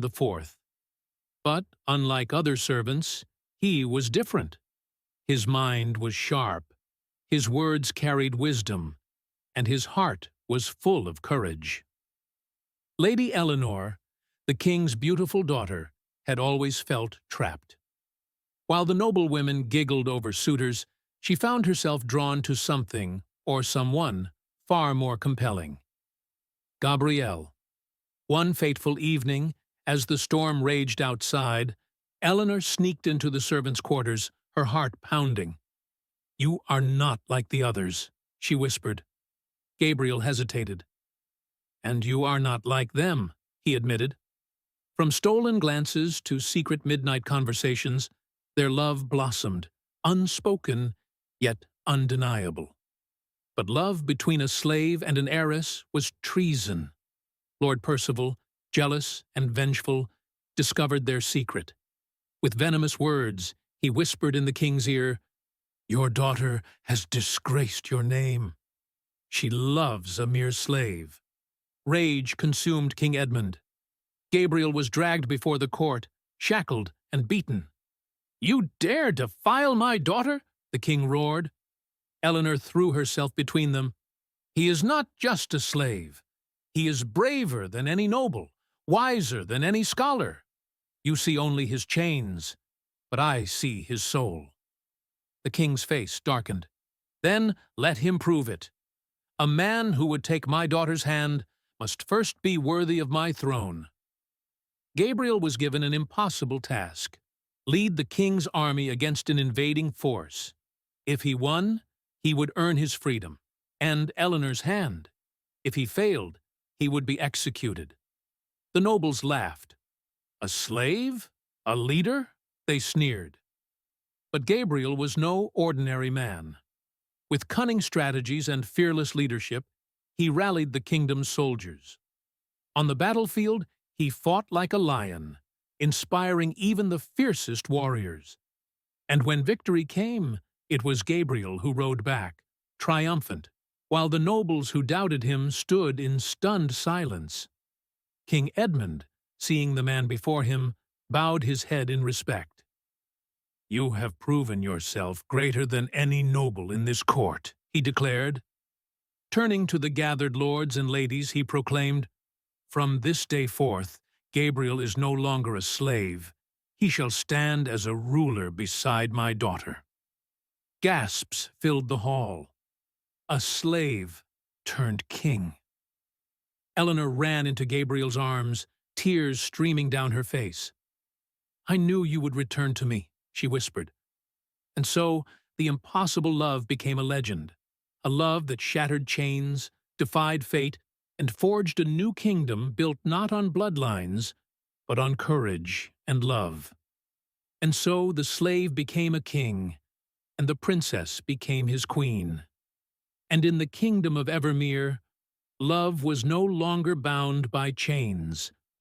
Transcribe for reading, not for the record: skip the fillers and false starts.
the fourth. But, unlike other servants, he was different. His mind was sharp, his words carried wisdom, and his heart was full of courage. Lady Eleanor, the king's beautiful daughter, had always felt trapped. While the noblewomen giggled over suitors, she found herself drawn to something, or someone, far more compelling. Gabriel. One fateful evening, as the storm raged outside, Eleanor sneaked into the servants' quarters, her heart pounding. "You are not like the others," she whispered. Gabriel hesitated. "And you are not like them," he admitted. From stolen glances to secret midnight conversations, their love blossomed, unspoken, yet undeniable. But love between a slave and an heiress was treason. Lord Percival, jealous and vengeful, discovered their secret. With venomous words, he whispered in the king's ear, "Your daughter has disgraced your name. She loves a mere slave." Rage consumed King Edmund. Gabriel was dragged before the court, shackled and beaten. "You dare defile my daughter?" the king roared. Eleanor threw herself between them. "He is not just a slave. He is braver than any noble, wiser than any scholar. You see only his chains, but I see his soul." The king's face darkened. "Then let him prove it. A man who would take my daughter's hand must first be worthy of my throne." Gabriel was given an impossible task: lead the king's army against an invading force. If he won, he would earn his freedom, and Eleanor's hand. If he failed, he would be executed. The nobles laughed. "A slave? A leader?" they sneered. But Gabriel was no ordinary man. With cunning strategies and fearless leadership, he rallied the kingdom's soldiers. On the battlefield, he fought like a lion, inspiring even the fiercest warriors. And when victory came, it was Gabriel who rode back, triumphant, while the nobles who doubted him stood in stunned silence. King Edmund, seeing the man before him, bowed his head in respect. "You have proven yourself greater than any noble in this court," he declared. Turning to the gathered lords and ladies, he proclaimed, "From this day forth, Gabriel is no longer a slave. He shall stand as a ruler beside my daughter." Gasps filled the hall. A slave turned king. Eleanor ran into Gabriel's arms, tears streaming down her face. "I knew you would return to me," she whispered. And so the impossible love became a legend, a love that shattered chains, defied fate, and forged a new kingdom built not on bloodlines, but on courage and love. And so the slave became a king, and the princess became his queen. And in the kingdom of Evermere, love was no longer bound by chains,